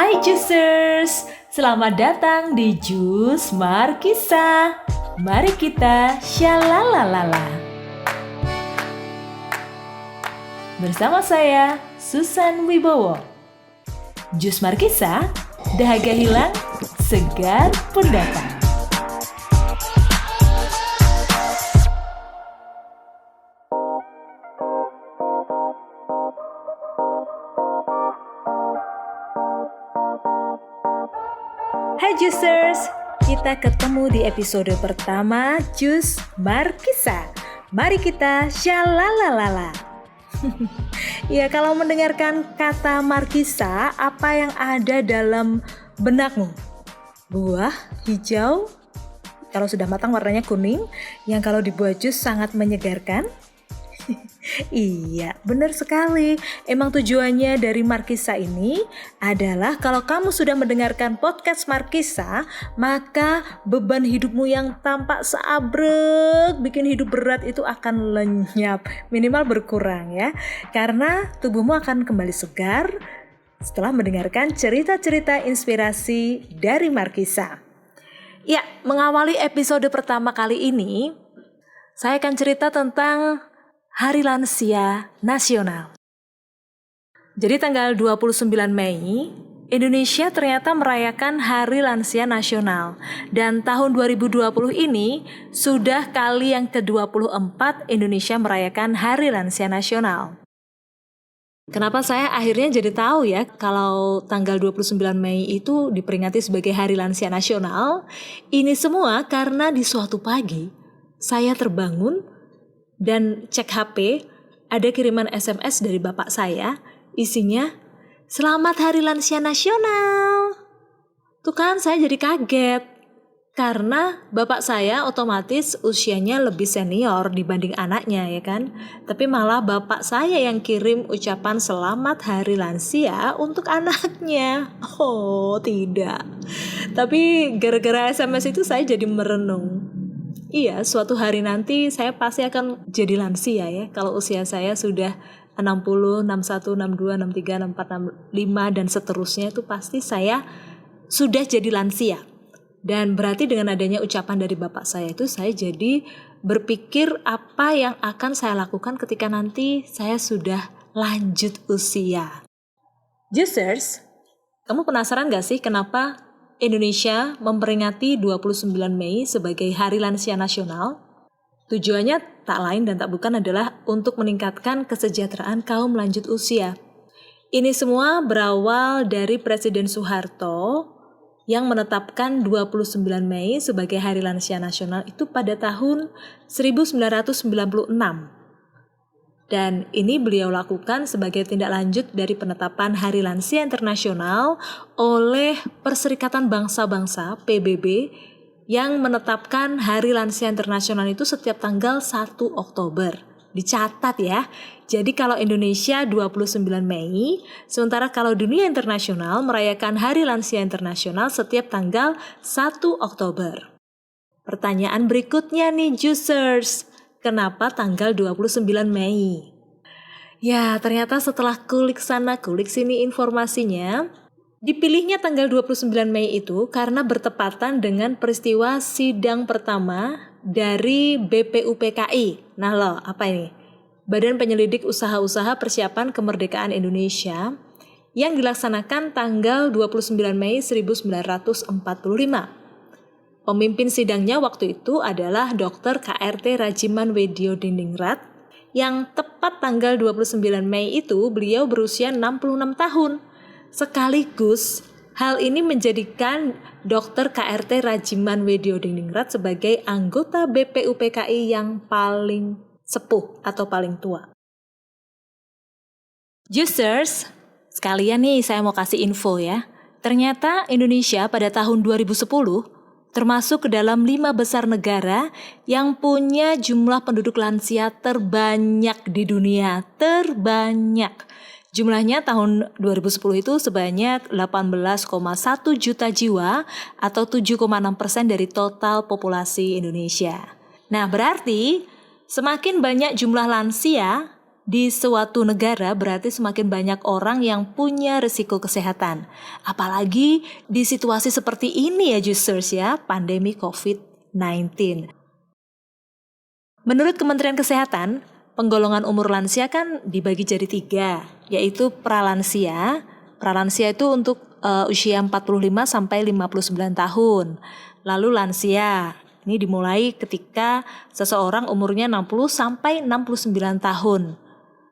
Hai Juicers, selamat datang di Jus Markisa. Mari kita shalalalala. Bersama saya, Susan Wibowo. Jus Markisa, dahaga hilang, segar pun datang. Hai Juicers, kita ketemu di episode pertama Jus Markisa. Mari kita shalalalala. Ya, kalau mendengarkan kata Markisa, apa yang ada dalam benakmu? Buah hijau, kalau sudah matang warnanya kuning, yang kalau dibuat jus sangat menyegarkan. Iya, benar sekali. Emang tujuannya dari Markisa ini adalah kalau kamu sudah mendengarkan podcast Markisa, maka beban hidupmu yang tampak seabrek, bikin hidup berat itu akan lenyap, minimal berkurang ya. Karena tubuhmu akan kembali segar setelah mendengarkan cerita-cerita inspirasi dari Markisa. Ya, mengawali episode pertama kali ini, saya akan cerita tentang Hari Lansia Nasional. Jadi tanggal 29 Mei, Indonesia ternyata merayakan Hari Lansia Nasional. Dan tahun 2020 ini sudah kali yang ke-24 Indonesia merayakan Hari Lansia Nasional. Kenapa saya akhirnya jadi tahu ya kalau tanggal 29 Mei itu diperingati sebagai Hari Lansia Nasional? Ini semua karena di suatu pagi saya terbangun dan cek HP, ada kiriman SMS dari bapak saya, isinya, "Selamat Hari Lansia Nasional." Tuh kan saya jadi kaget, karena bapak saya otomatis usianya lebih senior dibanding anaknya ya kan. Tapi malah bapak saya yang kirim ucapan selamat Hari Lansia untuk anaknya. Oh tidak. Tapi gara-gara SMS itu saya jadi merenung. Iya, suatu hari nanti saya pasti akan jadi lansia ya. Kalau usia saya sudah 60, 61, 62, 63, 64, 65 dan seterusnya itu pasti saya sudah jadi lansia. Dan berarti dengan adanya ucapan dari bapak saya itu saya jadi berpikir apa yang akan saya lakukan ketika nanti saya sudah lanjut usia. Juicers, kamu penasaran gak sih kenapa Indonesia memperingati 29 Mei sebagai Hari Lansia Nasional? Tujuannya tak lain dan tak bukan adalah untuk meningkatkan kesejahteraan kaum lanjut usia. Ini semua berawal dari Presiden Soeharto yang menetapkan 29 Mei sebagai Hari Lansia Nasional itu pada tahun 1996. Dan ini beliau lakukan sebagai tindak lanjut dari penetapan Hari Lansia Internasional oleh Perserikatan Bangsa-Bangsa PBB yang menetapkan Hari Lansia Internasional itu setiap tanggal 1 Oktober. Dicatat ya. Jadi kalau Indonesia 29 Mei, sementara kalau dunia internasional merayakan Hari Lansia Internasional setiap tanggal 1 Oktober. Pertanyaan berikutnya nih Juicers. Kenapa tanggal 29 Mei? Ya, ternyata setelah kulik sana kulik sini informasinya, dipilihnya tanggal 29 Mei itu karena bertepatan dengan peristiwa sidang pertama dari BPUPKI. Nah loh, apa ini? Badan Penyelidik Usaha-Usaha Persiapan Kemerdekaan Indonesia yang dilaksanakan tanggal 29 Mei 1945. Pemimpin sidangnya waktu itu adalah Dr. KRT Rajiman Wedyo Diningrat yang tepat tanggal 29 Mei itu beliau berusia 66 tahun. Sekaligus hal ini menjadikan Dr. KRT Rajiman Wedyo Diningrat sebagai anggota BPUPKI yang paling sepuh atau paling tua. Juicers, sekalian nih saya mau kasih info ya. Ternyata Indonesia pada tahun 2010 termasuk ke dalam 5 besar negara yang punya jumlah penduduk lansia terbanyak di dunia, terbanyak. Jumlahnya tahun 2010 itu sebanyak 18,1 juta jiwa atau 7,6% dari total populasi Indonesia. Nah berarti semakin banyak jumlah lansia, di suatu negara berarti semakin banyak orang yang punya risiko kesehatan. Apalagi di situasi seperti ini ya Juicers ya, pandemi COVID-19. Menurut Kementerian Kesehatan, penggolongan umur lansia kan dibagi jadi 3, yaitu pralansia. Pralansia itu untuk usia 45 sampai 59 tahun. Lalu lansia, ini dimulai ketika seseorang umurnya 60 sampai 69 tahun.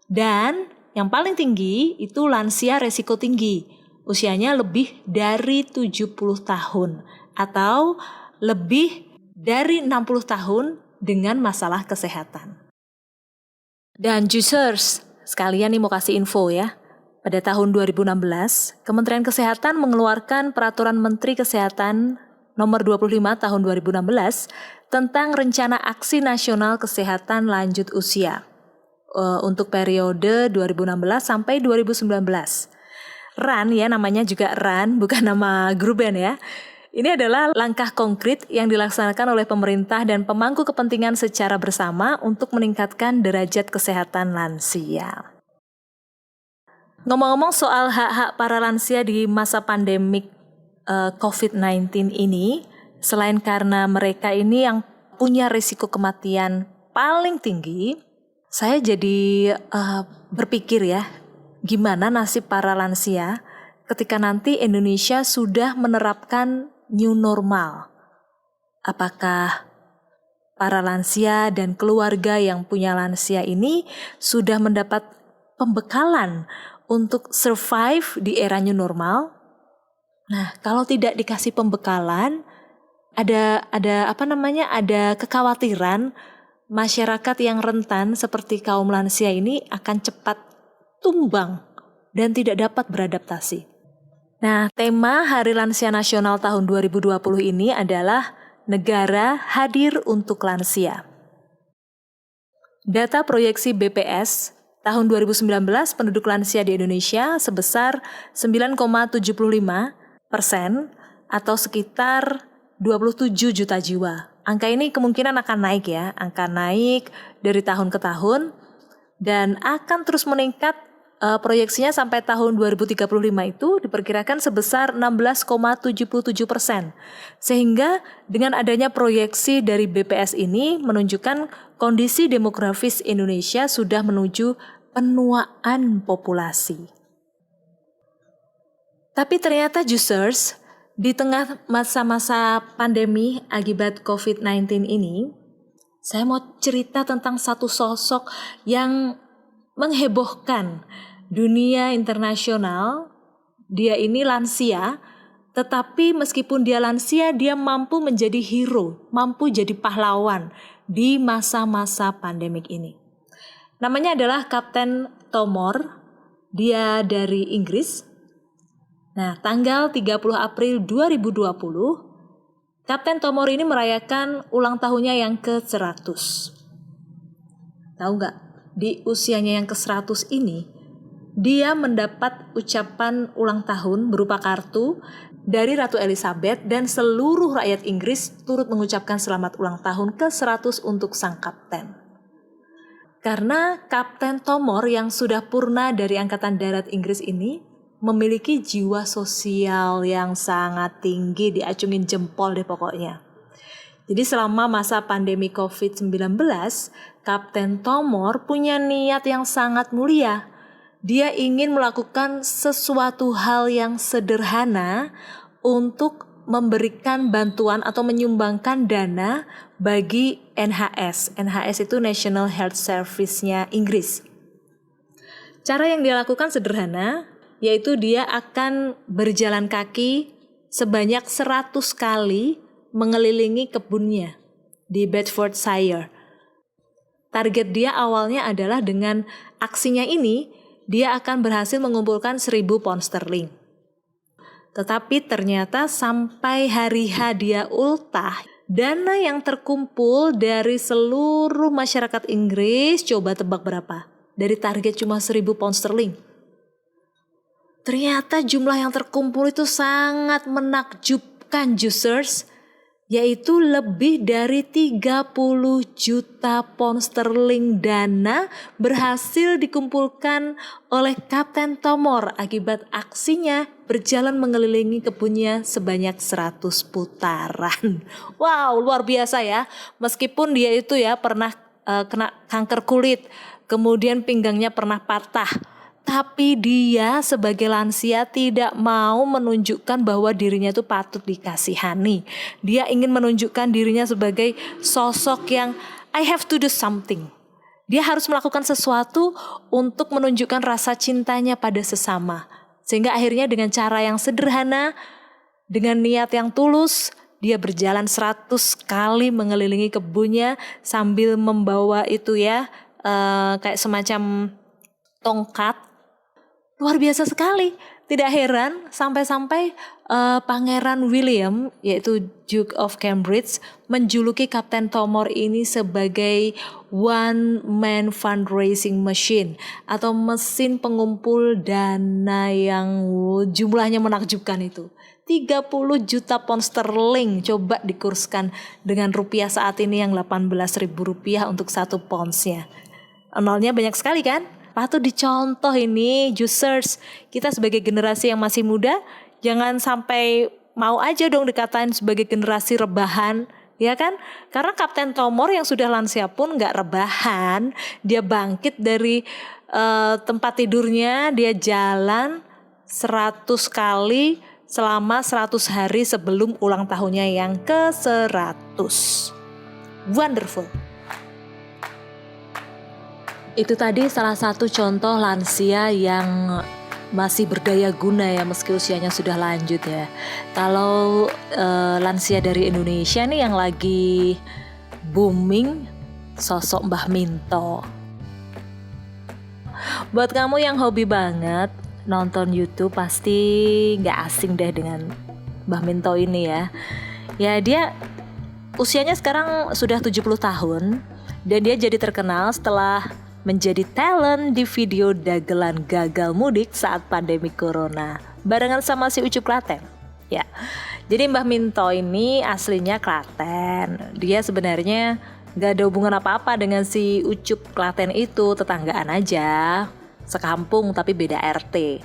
Dan yang paling tinggi itu lansia resiko tinggi, usianya lebih dari 70 tahun atau lebih dari 60 tahun dengan masalah kesehatan. Dan Juicers, sekalian nih mau kasih info ya. Pada tahun 2016, Kementerian Kesehatan mengeluarkan Peraturan Menteri Kesehatan Nomor 25 Tahun 2016 tentang Rencana Aksi Nasional Kesehatan Lanjut Usia untuk periode 2016 sampai 2019. RAN ya, namanya juga RAN, bukan nama grup band ya. Ini adalah langkah konkret yang dilaksanakan oleh pemerintah dan pemangku kepentingan secara bersama untuk meningkatkan derajat kesehatan lansia. Ngomong-ngomong soal hak-hak para lansia di masa pandemik COVID-19 ini, selain karena mereka ini yang punya risiko kematian paling tinggi, saya jadi berpikir ya, gimana nasib para lansia ketika nanti Indonesia sudah menerapkan new normal. Apakah para lansia dan keluarga yang punya lansia ini sudah mendapat pembekalan untuk survive di era new normal? Nah, kalau tidak dikasih pembekalan, ada kekhawatiran masyarakat yang rentan seperti kaum lansia ini akan cepat tumbang dan tidak dapat beradaptasi. Nah, tema Hari Lansia Nasional tahun 2020 ini adalah Negara Hadir untuk Lansia. Data proyeksi BPS tahun 2019 penduduk lansia di Indonesia sebesar 9,75% atau sekitar 27 juta jiwa. Angka ini kemungkinan akan naik ya, akan naik dari tahun ke tahun dan akan terus meningkat. Proyeksinya sampai tahun 2035 itu diperkirakan sebesar 16,77%. Sehingga dengan adanya proyeksi dari BPS ini menunjukkan kondisi demografis Indonesia sudah menuju penuaan populasi. Tapi ternyata Juicers, di tengah masa-masa pandemi akibat COVID-19 ini, saya mau cerita tentang satu sosok yang menghebohkan dunia internasional. Dia ini lansia, tetapi meskipun dia lansia, dia mampu menjadi hero, mampu jadi pahlawan di masa-masa pandemik ini. Namanya adalah Kapten Tomor, dia dari Inggris. Nah, tanggal 30 April 2020, Kapten Tomor ini merayakan ulang tahunnya yang ke-100. Tahu nggak? Di usianya yang ke-100 ini, dia mendapat ucapan ulang tahun berupa kartu dari Ratu Elizabeth dan seluruh rakyat Inggris turut mengucapkan selamat ulang tahun ke-100 untuk sang kapten. Karena Kapten Tomor yang sudah purna dari Angkatan Darat Inggris ini memiliki jiwa sosial yang sangat tinggi, diacungin jempol deh pokoknya. Jadi selama masa pandemi COVID-19, Kapten Tomor punya niat yang sangat mulia. Dia ingin melakukan sesuatu hal yang sederhana untuk memberikan bantuan atau menyumbangkan dana bagi NHS. NHS itu National Health Service-nya Inggris. Cara yang dia lakukan sederhana, yaitu dia akan berjalan kaki sebanyak 100 kali mengelilingi kebunnya di Bedfordshire. Target dia awalnya adalah dengan aksinya ini, dia akan berhasil mengumpulkan 1.000 pound sterling. Tetapi ternyata sampai hari H dia ultah, dana yang terkumpul dari seluruh masyarakat Inggris, coba tebak berapa? Dari target cuma 1.000 pound sterling. Ternyata jumlah yang terkumpul itu sangat menakjubkan Juicers. yaitu lebih dari 30 juta pound sterling dana berhasil dikumpulkan oleh Kapten Tomor akibat aksinya berjalan mengelilingi kebunnya sebanyak 100 putaran. Wow, luar biasa ya. Meskipun dia itu ya pernah kena kanker kulit, kemudian pinggangnya pernah patah. Tapi dia sebagai lansia tidak mau menunjukkan bahwa dirinya itu patut dikasihani. Dia ingin menunjukkan dirinya sebagai sosok yang I have to do something. Dia harus melakukan sesuatu untuk menunjukkan rasa cintanya pada sesama. Sehingga akhirnya dengan cara yang sederhana, dengan niat yang tulus, dia berjalan 100 kali mengelilingi kebunnya sambil membawa itu ya kayak semacam tongkat. Luar biasa sekali. Tidak heran sampai-sampai Pangeran William yaitu Duke of Cambridge menjuluki Kapten Tomor ini sebagai one man fundraising machine atau mesin pengumpul dana yang jumlahnya menakjubkan itu. 30 juta pound sterling, coba dikurskan dengan rupiah saat ini yang 18.000 rupiah untuk 1 poundsnya. Nolnya banyak sekali kan? Patut dicontoh ini juicers. Kita sebagai generasi yang masih muda jangan sampai mau aja dong dikatain sebagai generasi rebahan, ya kan? Karena Kapten Tomor yang sudah lansia pun gak rebahan. Dia bangkit dari tempat tidurnya, dia jalan 100 kali selama 100 hari sebelum ulang tahunnya yang ke-100. Wonderful. Itu tadi salah satu contoh lansia yang masih berdaya guna ya meski usianya sudah lanjut ya. Kalau lansia dari Indonesia nih yang lagi booming, sosok Mbah Minto. Buat kamu yang hobi banget nonton YouTube pasti gak asing deh dengan Mbah Minto ini ya. Ya dia usianya sekarang sudah 70 tahun dan dia jadi terkenal setelah menjadi talent di video dagelan gagal mudik saat pandemi corona barengan sama si Ucup Klaten. Ya. Jadi Mbah Minto ini aslinya Klaten. Dia sebenarnya gak ada hubungan apa-apa dengan si Ucup Klaten itu, tetanggaan aja. Sekampung tapi beda RT.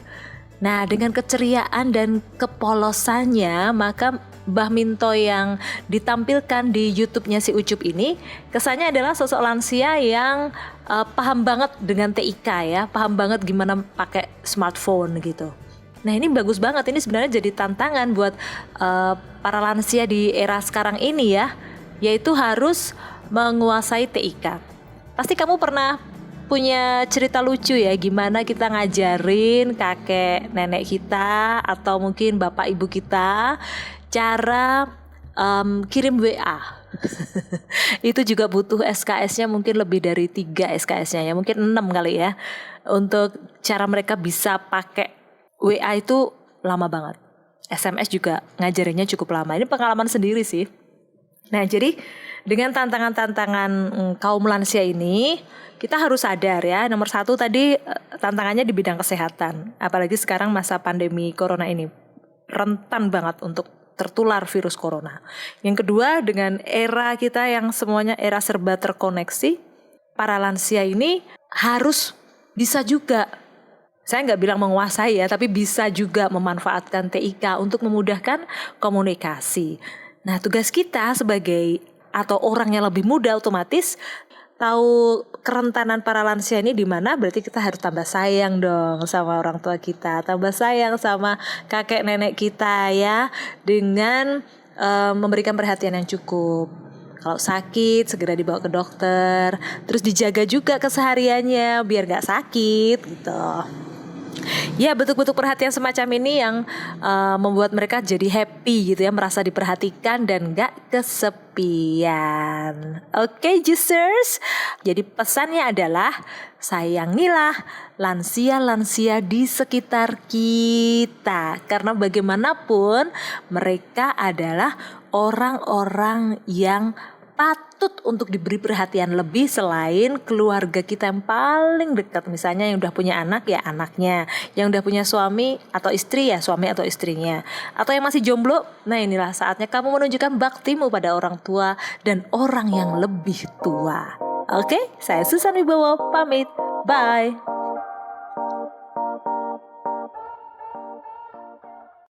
Nah, dengan keceriaan dan kepolosannya, maka Mbah Minto yang ditampilkan di YouTube-nya si Ucup ini kesannya adalah sosok lansia yang paham banget dengan TIK ya, paham banget gimana pakai smartphone gitu. Nah ini bagus banget, ini sebenarnya jadi tantangan buat para lansia di era sekarang ini ya, yaitu harus menguasai TIK. Pasti kamu pernah punya cerita lucu ya gimana kita ngajarin kakek nenek kita atau mungkin bapak ibu kita cara kirim WA. Itu juga butuh SKS-nya mungkin lebih dari 3 SKS-nya ya, mungkin 6 kali ya. Untuk cara mereka bisa pakai WA itu lama banget. SMS juga ngajarinnya cukup lama. Ini pengalaman sendiri sih. Nah jadi dengan tantangan-tantangan kaum lansia ini kita harus sadar ya, nomor 1 tadi tantangannya di bidang kesehatan. Apalagi sekarang masa pandemi corona ini rentan banget untuk tertular virus corona. Yang kedua, dengan era kita yang semuanya era serba terkoneksi, para lansia ini harus bisa juga, saya nggak bilang menguasai ya, tapi bisa juga memanfaatkan TIK untuk memudahkan komunikasi. Nah tugas kita sebagai atau orang yang lebih muda otomatis tahu kerentanan para lansia ini di mana, berarti kita harus tambah sayang dong sama orang tua kita, tambah sayang sama kakek nenek kita ya, dengan memberikan perhatian yang cukup. Kalau sakit segera dibawa ke dokter, terus dijaga juga kesehariannya biar gak sakit gitu. Ya bentuk-bentuk perhatian semacam ini yang membuat mereka jadi happy gitu ya, merasa diperhatikan dan gak kesepian. Oke, juicers. Jadi pesannya adalah sayangilah lansia-lansia di sekitar kita, karena bagaimanapun mereka adalah orang-orang yang patut patut untuk diberi perhatian lebih selain keluarga kita yang paling dekat. Misalnya yang udah punya anak ya anaknya, yang udah punya suami atau istri ya suami atau istrinya, atau yang masih jomblo. Nah inilah saatnya kamu menunjukkan baktimu pada orang tua dan orang yang lebih tua. Oke, saya Susan Wibowo pamit. Bye.